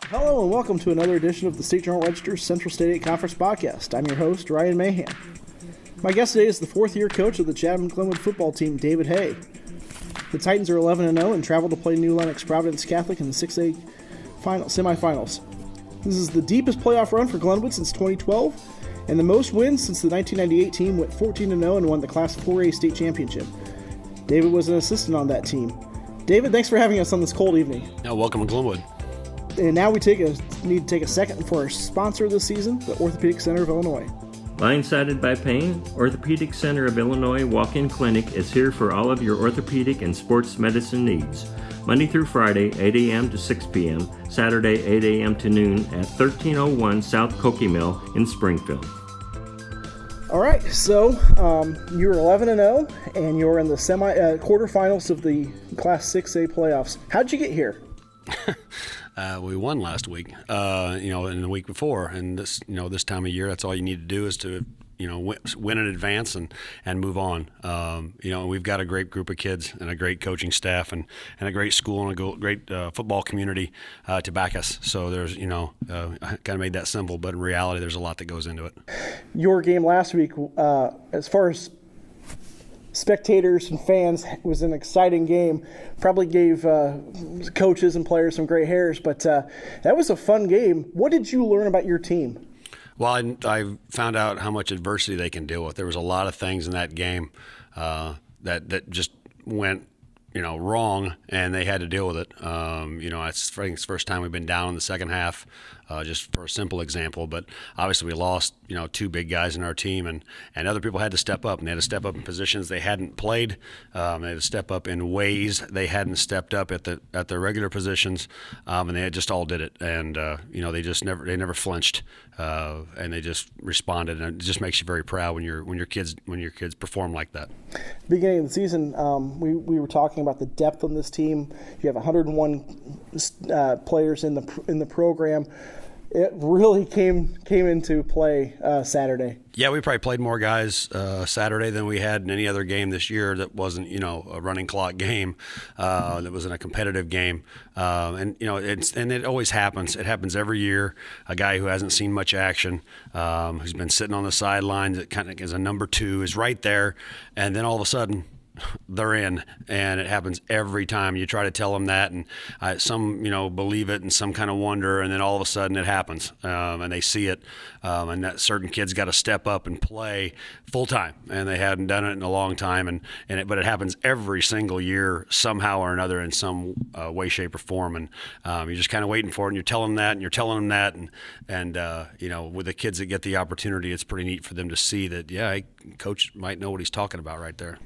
Hello and welcome to another edition of the State Journal-Register's Central State 8 Conference Podcast. I'm your host, Ryan Mahan. My guest today is the fourth-year coach of the Chatham Glenwood football team, David Hay. The Titans are 11-0 and travel to play new Lenox Providence Catholic in the 6A semifinals. This is the deepest playoff run for Glenwood since 2012 and the most wins since the 1998 team went 14-0 and won the Class 4A state championship. David was an assistant on that team. David, thanks for having us on this cold evening. Welcome to Glenwood. And now we need to take a second for our sponsor this season, the Orthopedic Center of Illinois. Blindsided by pain? Orthopedic Center of Illinois Walk-In Clinic is here for all of your orthopedic and sports medicine needs. Monday through Friday, 8 a.m. to 6 p.m., Saturday, 8 a.m. to noon at 1301 South Cokie Mill in Springfield. All right, so you're 11-0, and you're in the quarterfinals of the Class 6A playoffs. How'd you get here? We won last week, and the week before, and this time of year, that's all you need to do is to, win in advance and move on. We've got a great group of kids and a great coaching staff and a great school and a great football community to back us. So there's, I kind of made that simple, but in reality, there's a lot that goes into it. Your game last week, as far as spectators and fans, was an exciting game. Probably gave coaches and players some gray hairs, but that was a fun game. What did you learn about your team? Well, I found out how much adversity they can deal with. There was a lot of things in that game that just went wrong, and they had to deal with it. I think it's the first time we've been down in the second half, just for a simple example. But obviously we lost, two big guys in our team, and other people had to step up, and they had to step up in positions they hadn't played. They had to step up in ways they hadn't stepped up at their regular positions, and they just all did it. And they never flinched, and they just responded. And it just makes you very proud when your kids perform like that. Beginning of the season, we were talking about the depth on this team. You have 101 players in the program. It really came into play Saturday. Yeah, we probably played more guys Saturday than we had in any other game this year that wasn't, a running clock game, that wasn't a competitive game. And it always happens. It happens every year. A guy who hasn't seen much action, who's been sitting on the sidelines, that kind of is a number two, is right there, and then all of a sudden, they're in, and it happens every time. You try to tell them that, and some believe it and some kind of wonder, and then all of a sudden it happens, and they see it, and that certain kids got to step up and play full time, and they hadn't done it in a long time, but it happens every single year somehow or another in some way, shape, or form, and you're just kind of waiting for it, and you're telling them that, and you're telling them that, and with the kids that get the opportunity, it's pretty neat for them to see that, coach might know what he's talking about right there.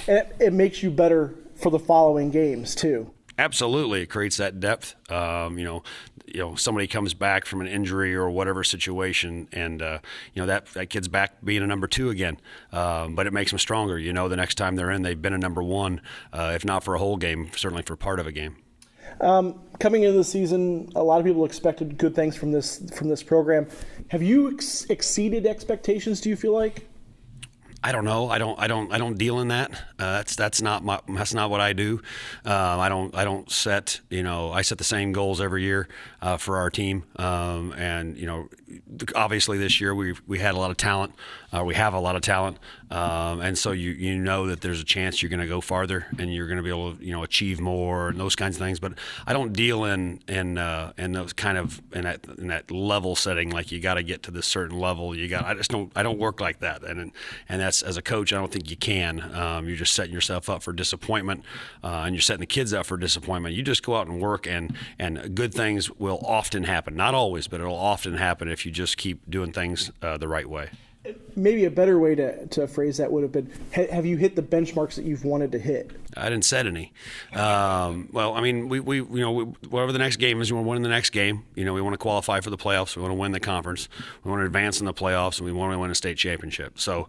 And it makes you better for the following games too. Absolutely, it creates that depth. Somebody comes back from an injury or whatever situation, and that kid's back being a number two again. But it makes them stronger. The next time they're in, they've been a number one, if not for a whole game, certainly for part of a game. Coming into the season, a lot of people expected good things from this program. Have you exceeded expectations? Do you feel like? I don't know. I don't deal in that. That's not what I do. I don't set. I set the same goals every year for our team. Obviously this year we had a lot of talent. We have a lot of talent, and so you know that there's a chance you're going to go farther and you're going to be able to achieve more and those kinds of things. But I don't deal in those kind of in that level setting, like you got to get to this certain level. I don't work like that, and that's, as a coach, I don't think you can. You're just setting yourself up for disappointment, and you're setting the kids up for disappointment. You just go out and work, and good things will often happen. Not always, but it'll often happen if you just keep doing things the right way. Maybe a better way to phrase that would have been, have you hit the benchmarks that you've wanted to hit? I didn't set any. Well, I mean, we whatever the next game is, we want to win the next game. We want to qualify for the playoffs. We want to win the conference. We want to advance in the playoffs, and we want to win a state championship. So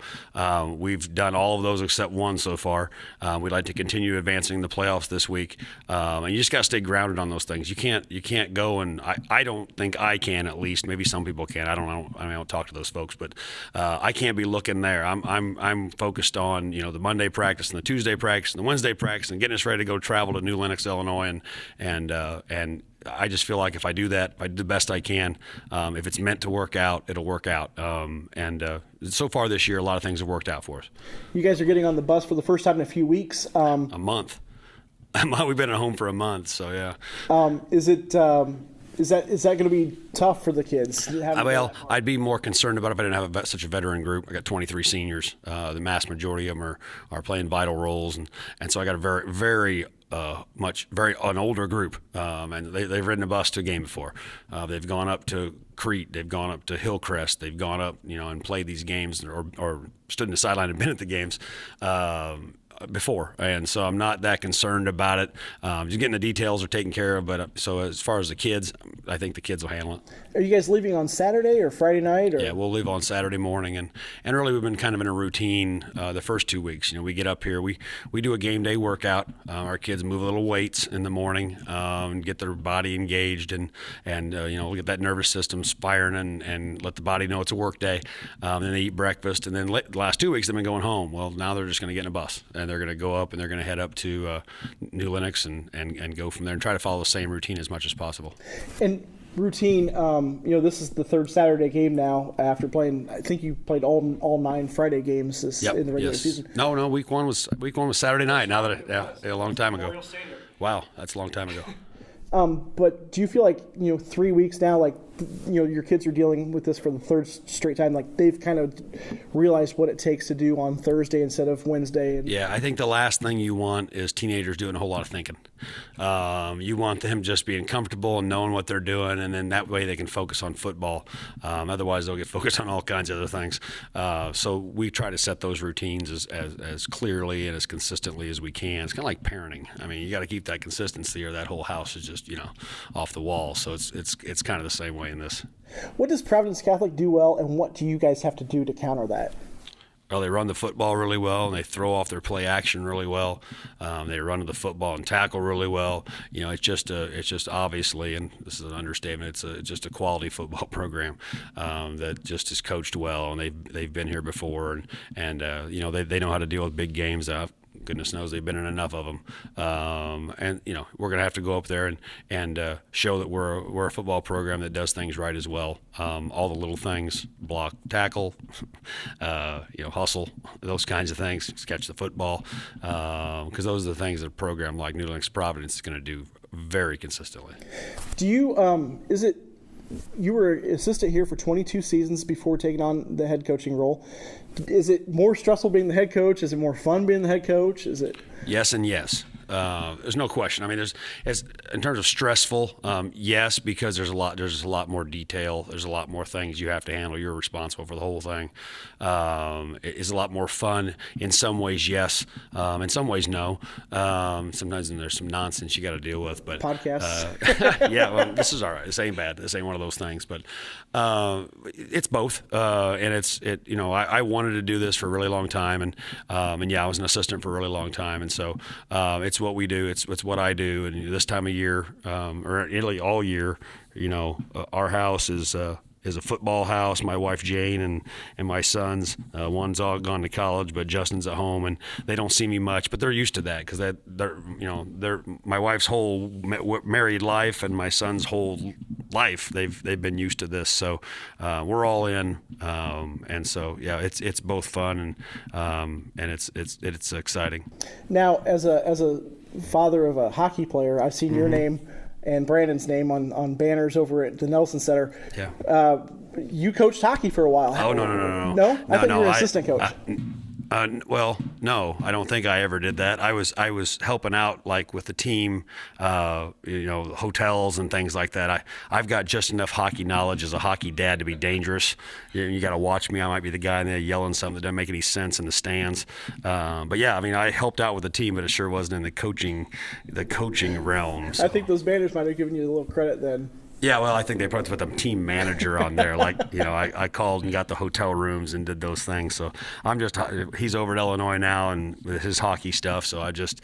we've done all of those except one so far. We'd like to continue advancing the playoffs this week, and you just got to stay grounded on those things. You can't go, and I don't think I can, at least. Maybe some people can. I don't talk to those folks, but I can't be looking there. I'm focused on the Monday practice and the Tuesday practice and the Wednesday practice and getting us ready to go travel to New Lenox, Illinois, and I just feel like if I do that, if I do the best I can, if it's meant to work out, it'll work out. And so far this year, a lot of things have worked out for us. You guys are getting on the bus for the first time in a few weeks. A month. We've been at home for a month, so yeah. Is that going to be tough for the kids? Well, I'd be more concerned about it if I didn't have such a veteran group. I got 23 seniors. The mass majority of them are playing vital roles, and so I got a very an older group, and they've ridden a bus to a game before. They've gone up to Crete, they've gone up to Hillcrest, they've gone up, and played these games or stood in the sideline and been at the games before, and so I'm not that concerned about it. Just getting the details are taken care of, but so as far as the kids, I think the kids will handle it. Are you guys leaving on Saturday or Friday night? Or? Yeah, we'll leave on Saturday morning, and really we've been kind of in a routine the first 2 weeks. We get up here, we do a game day workout. Our kids move a little weights in the morning and get their body engaged, and we'll get that nervous system firing and let the body know it's a work day. Then they eat breakfast, and then the last 2 weeks they've been going home. Well, now they're just going to get in a bus, and they're going to go up and they're going to head up to New Lenox and go from there and try to follow the same routine as much as possible. And routine, this is the third Saturday game now after playing. I think you played all 9 Friday games in the regular season. No, week one was Saturday night. Now that a long time ago. Wow, that's a long time ago. But do you feel like 3 weeks now, like your kids are dealing with this for the third straight time, like they've kind of realized what it takes to do on Thursday instead of Wednesday? Yeah, I think the last thing you want is teenagers doing a whole lot of thinking. You want them just being comfortable and knowing what they're doing, and then that way they can focus on football. Otherwise, they'll get focused on all kinds of other things. So we try to set those routines as clearly and as consistently as we can. It's kind of like parenting. I mean, you got to keep that consistency, or that whole house is just off the wall. So it's kind of the same way in this. What does Providence Catholic do well, and what do you guys have to do to counter that? Well, they run the football really well, and they throw off their play action really well. They run to the football and tackle really well. It's just obviously, and this is an understatement, it's just a quality football program that just is coached well, and they've been here before, and they know how to deal with big games. Goodness knows they've been in enough of them, and we're going to have to go up there and show that we're a football program that does things right as well. All the little things: block, tackle, hustle, those kinds of things. Catch the football, because those are the things that a program like Lenox Providence is going to do very consistently. Do you you were assistant here for 22 seasons before taking on the head coaching role. Is it more stressful being the head coach? Is it more fun being the head coach? Is it? Yes and yes. There's no question. I mean, in terms of stressful, yes, because there's a lot more detail. There's a lot more things you have to handle. You're responsible for the whole thing. It is a lot more fun in some ways, yes. In some ways, no. Sometimes there's some nonsense you got to deal with. But podcasts. Yeah, well, this is all right. This ain't bad. This ain't one of those things. But it's both. And I wanted to do this for a really long time, and yeah, I was an assistant for a really long time, and so it's what we do. It's what I do. And this time of year, or really all year, our house is a football house. My wife Jane and my sons, one's all gone to college, but Justin's at home, and they don't see me much. But they're used to that because they're my wife's whole married life and my son's whole life. They've been used to this, so we're all in. And so yeah, it's both fun and it's exciting. Now, as a father of a hockey player, I've seen your name and Brandon's name on banners over at the Nelson Center. Yeah. You coached hockey for a while. Oh, no. No? I thought you were an assistant coach. Well, no, I don't think I ever did that. I was helping out like with the team, hotels and things like that. I've got just enough hockey knowledge as a hockey dad to be dangerous. You got to watch me. I might be the guy in there yelling something that doesn't make any sense in the stands. But yeah, I mean, I helped out with the team, but it sure wasn't in the coaching realm. So. I think those banners might have given you a little credit then. Yeah, well, I think they put the team manager on there. Like, I called and got the hotel rooms and did those things. So he's over at Illinois now and with his hockey stuff. So I'm just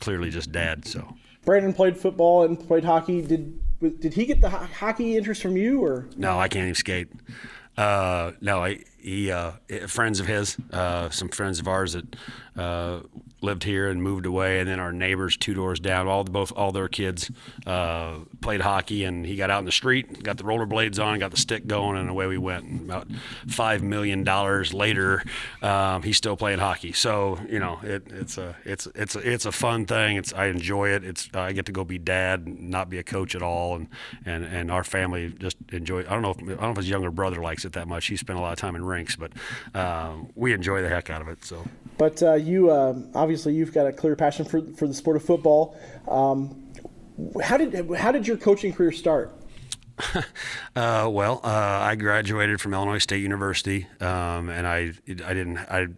clearly just dad. So Brandon played football and played hockey. Did he get the hockey interest from you or? No, I can't even skate. No, he friends of his, some friends of ours that lived here and moved away, and then our neighbors 2 doors down, all their kids played hockey, and he got out in the street, got the rollerblades on, got the stick going, and away we went. And about $5 million later, he's still playing hockey. So it's a fun thing. I enjoy it. I get to go be dad, and not be a coach at all, and our family just enjoy it. I don't know if his younger brother likes it that much. He spent a lot of time in rinks, but we enjoy the heck out of it. So. But you obviously you've got a clear passion for the sport of football. How did your coaching career start? I graduated from Illinois State University, and I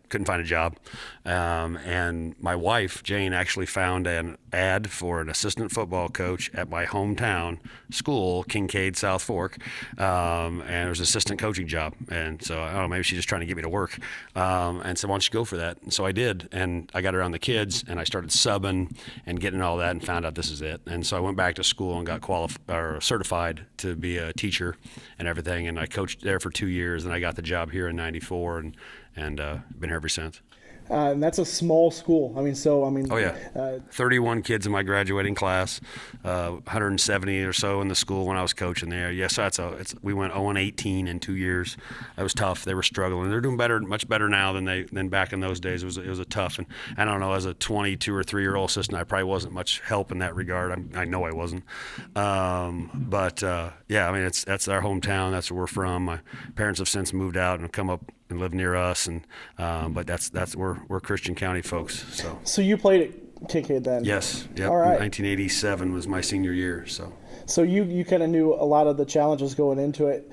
couldn't find a job. And my wife, Jane, actually found an ad for an assistant football coach at my hometown school, Kincaid South Fork. And it was an assistant coaching job. And so, I don't know, maybe she's just trying to get me to work. And said, why don't you go for that? And so I did. And I got around the kids, and I started subbing and getting all that, and found out this is it. And so I went back to school and got certified to be a teacher and everything. And I coached there for 2 years, and I got the job here in '94, and been here ever since. And that's a small school. Oh yeah, 31 kids in my graduating class, 170 or so in the school when I was coaching there. Yes, we went 0-18 in 2 years. That was tough. They were struggling. They're doing better, much better now than back in those days. It was a tough, and I don't know, as a 22 or 3-year-old assistant, I probably wasn't much help in that regard. I know I wasn't. But that's our hometown. That's where we're from. My parents have since moved out and have come up and live near us, and but we're Christian County folks. So you played at Kincaid then? Yes. Yep. All right. 1987 was my senior year. So you kind of knew a lot of the challenges going into it.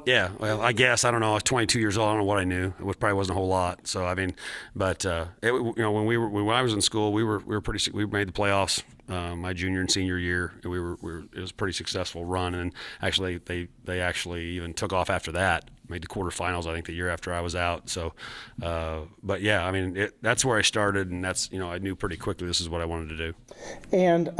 Yeah. Well, I guess I don't know. I was 22 years old. I don't know what I knew. It probably wasn't a whole lot. So when I was in school, we made the playoffs. My junior and senior year, it was a pretty successful run, and actually they actually even took off after that. Made the quarterfinals, I think, the year after I was out. So, but yeah, that's where I started, and that's I knew pretty quickly this is what I wanted to do. And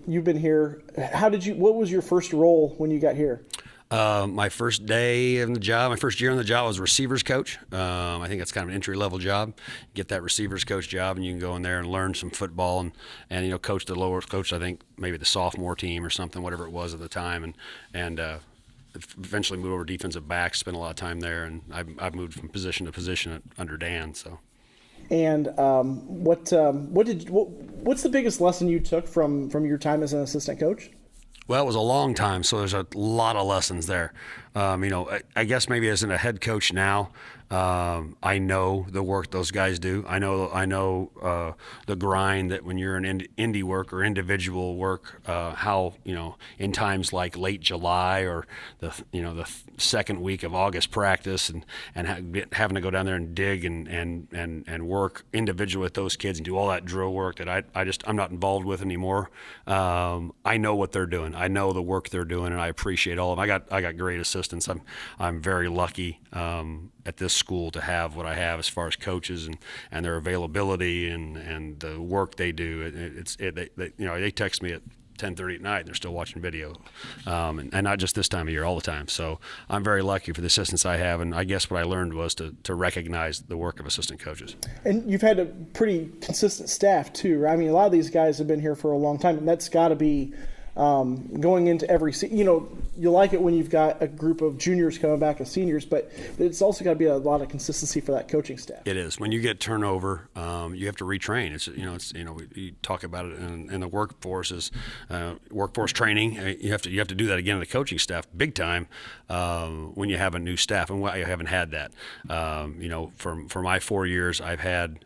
you've been here. What was your first role when you got here? My first day in the job, my first year on the job, was receivers coach. I think that's kind of an entry-level job. Get that receivers coach job, and you can go in there and learn some football and coach I think maybe the sophomore team or something, whatever it was at the time, and eventually moved over to defensive back. Spent a lot of time there, and I've moved from position to position under Dan. So. And what's the biggest lesson you took from your time as an assistant coach? Well, it was a long time, so there's a lot of lessons there. I guess maybe as a head coach now, I know the work those guys do. I know the grind that when you're in indie work or individual work, how in times like late July or the second week of August practice and having to go down there and dig and work individually with those kids and do all that drill work that I'm not involved with anymore. I know what they're doing. I know the work they're doing, and I appreciate all of them. I got great assistants. I'm very lucky at this school to have what I have as far as coaches and their availability and the work they do. They text me at 10:30 at night and they're still watching video, and not just this time of year, all the time. So I'm very lucky for the assistants I have, and I guess what I learned was to recognize the work of assistant coaches. And you've had a pretty consistent staff too, right? A lot of these guys have been here for a long time, and that's got to be going into every you like it when you've got a group of juniors coming back as seniors, but it's also got to be a lot of consistency for that coaching staff. It is. When you get turnover, you have to retrain. We talk about it in the workforce is workforce training. You have to do that again in the coaching staff big time when you have a new staff, and I haven't had that. For my 4 years, I've had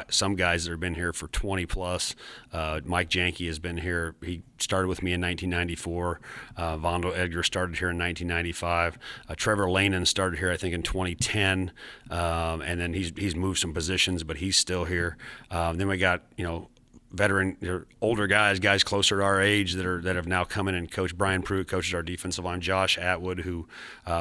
some guys that have been here for 20 plus. Mike Janke has been here. He started with me in 1994. Vondo Edgar started here in 1995. Trevor Lanen started here, I think, in 2010, and then he's moved some positions, but he's still here. Then we got veteran, older guys closer to our age that have now come in and coached. Brian Pruitt coaches our defensive line. Josh Atwood, who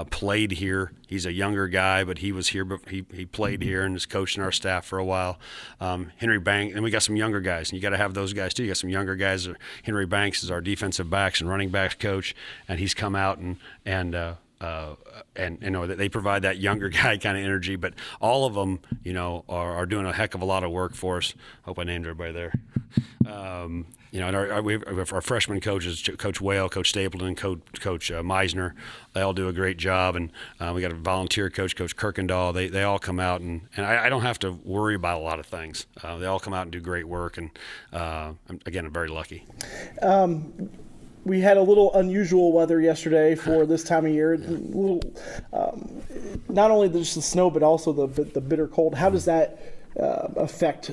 played here. He's a younger guy, but he was here. But he played here and is coaching our staff for a while. Henry Banks, and we got some younger guys, and you got to have those guys too. You got some younger guys. Henry Banks is our defensive backs and running backs coach, and he's come out and and they provide that younger guy kind of energy. But all of them, are doing a heck of a lot of work for us. Hope I named everybody there. And we have our freshman coaches, Coach Whale, Coach Stapleton, Coach Meisner. They all do a great job, and we got a volunteer coach, Coach Kirkendall. They all come out, and I don't have to worry about a lot of things. They all come out and do great work, and again, I'm very lucky. We had a little unusual weather yesterday for this time of year. Yeah. Not only just the snow, but also the bitter cold. How does that affect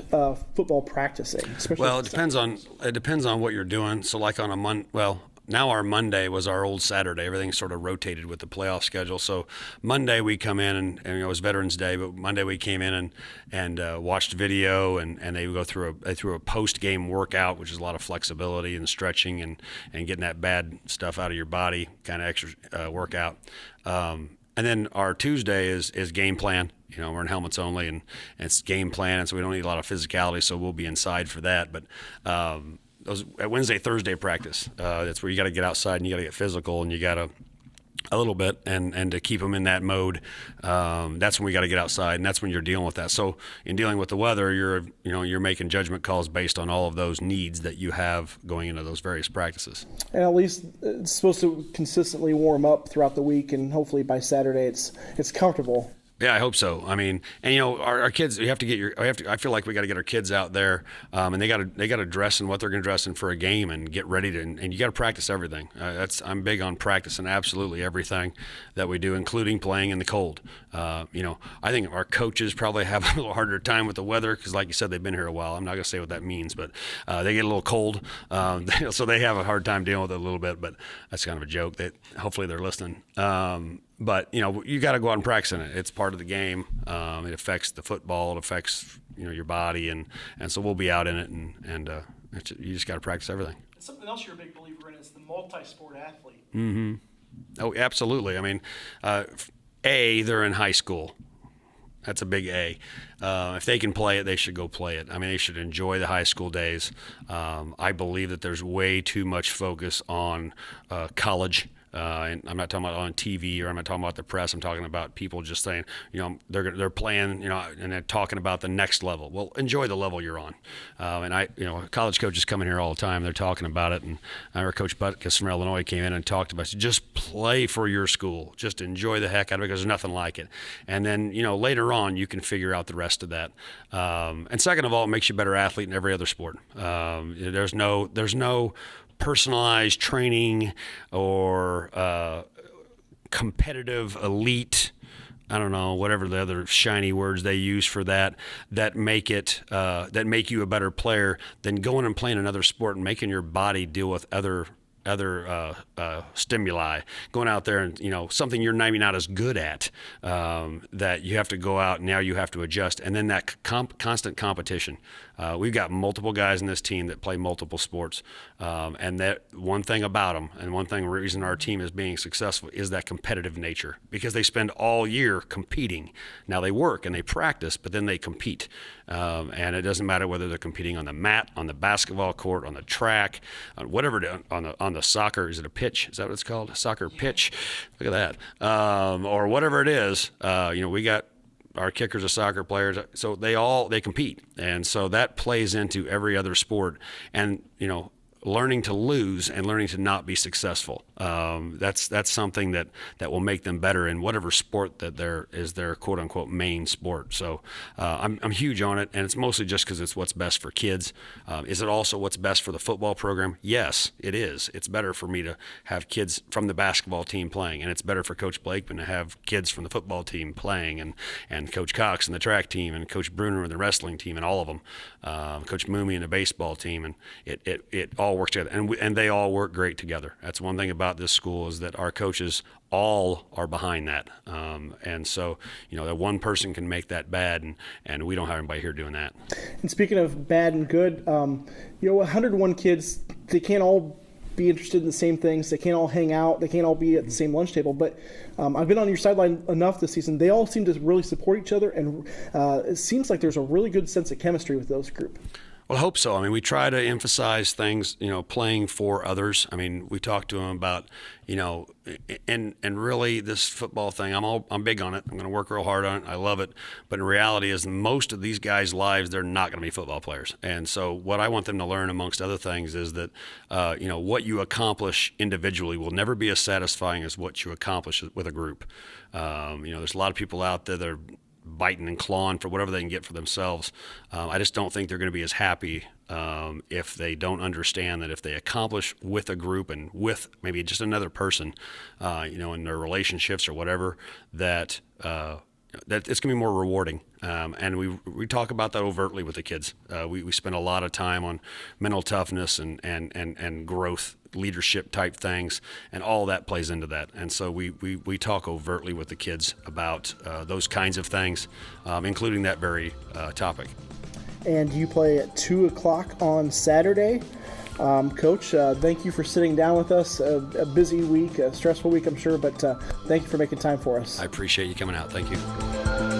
football practicing? Well, it depends on what you're doing. So, like on a now our Monday was our old Saturday. Everything's sort of rotated with the playoff schedule. So Monday we come in and it was Veterans Day, but Monday we came in and watched video and they go through a post-game workout, which is a lot of flexibility and stretching and getting that bad stuff out of your body, kind of extra workout. And then our Tuesday is game plan. We're in helmets only and it's game plan, and so we don't need a lot of physicality, so we'll be inside for that. But those Wednesday, Thursday practice, that's where you got to get outside and you got to get physical and you got to a little bit and to keep them in that mode. That's when we got to get outside, and that's when you're dealing with that. So in dealing with the weather, you're making judgment calls based on all of those needs that you have going into those various practices. And at least it's supposed to consistently warm up throughout the week, and hopefully by Saturday it's comfortable. Yeah, I hope so. I mean, and our kids, I feel like we got to get our kids out there, and they got to dress in what they're going to dress in for a game and get ready to. And you got to practice everything. I'm big on practicing absolutely everything that we do, including playing in the cold. I think our coaches probably have a little harder time with the weather because, like you said, they've been here a while. I'm not going to say what that means, but they get a little cold, so they have a hard time dealing with it a little bit. But that's kind of a joke. That hopefully they're listening. But you got to go out and practice in it. It's part of the game. It affects the football. It affects your body, and so we'll be out in it, and you just got to practice everything. Something else you're a big believer in is the multi-sport athlete. Mm-hmm. Oh, absolutely. I mean, they're in high school. That's a big A. If they can play it, they should go play it. I mean, they should enjoy the high school days. I believe that there's way too much focus on college. And I'm not talking about on TV, or I'm not talking about the press. I'm talking about people just saying, they're playing, and they're talking about the next level. Well, enjoy the level you're on. College coaches come in here all the time. They're talking about it. And I remember Coach Butkus from Illinois came in and talked about it. Just play for your school. Just enjoy the heck out of it because there's nothing like it. And then, later on, you can figure out the rest of that. And second of all, it makes you a better athlete in every other sport. There's no personalized training or competitive elite, I don't know, whatever the other shiny words they use for that make you a better player than going and playing another sport and making your body deal with other stimuli, going out there and something you're maybe not as good at, that you have to go out and now you have to adjust, and then that constant competition. We've got multiple guys in this team that play multiple sports, and that one thing about them, and one reason our team is being successful is that competitive nature, because they spend all year competing. Now they work and they practice, but then they compete, and it doesn't matter whether they're competing on the mat, on the basketball court, on the track, whatever, on the soccer. Is it a pitch? Is that what it's called? A soccer pitch? Look at that. Or whatever it is. We got our kickers are soccer players, so they compete, and so that plays into every other sport. And learning to lose and learning to not be successful. That's something that will make them better in whatever sport that is their quote unquote main sport. So I'm huge on it, and it's mostly just because it's what's best for kids. Is it also what's best for the football program? Yes, it is. It's better for me to have kids from the basketball team playing, and it's better for Coach Blakeman to have kids from the football team playing, and Coach Cox and the track team, and Coach Bruner and the wrestling team, and all of them, Coach Moomey and the baseball team, and it all works together, and they all work great together. That's one thing about this school, is that our coaches all are behind that, and so that one person can make that bad, and we don't have anybody here doing that. And speaking of bad and good, 101 kids, they can't all be interested in the same things. They can't all hang out. They can't all be at the same lunch table. But I've been on your sideline enough this season. They all seem to really support each other, and it seems like there's a really good sense of chemistry with those group. Well, I hope so. I mean, we try to emphasize things, playing for others. I mean, we talk to them about, and really this football thing, I'm big on it. I'm going to work real hard on it. I love it. But in reality is most of these guys' lives, they're not going to be football players. And so what I want them to learn, amongst other things, is that, what you accomplish individually will never be as satisfying as what you accomplish with a group. There's a lot of people out there that are biting and clawing for whatever they can get for themselves. I just don't think they're going to be as happy if they don't understand that if they accomplish with a group and with maybe just another person, in their relationships or whatever, that it's going to be more rewarding. And we talk about that overtly with the kids. We spend a lot of time on mental toughness and growth, leadership type things, and all that plays into that. And so we talk overtly with the kids about those kinds of things, including that very topic. And you play at 2 o'clock on Saturday. Coach, thank you for sitting down with us. A busy week, a stressful week, I'm sure, but thank you for making time for us. I appreciate you coming out. Thank you.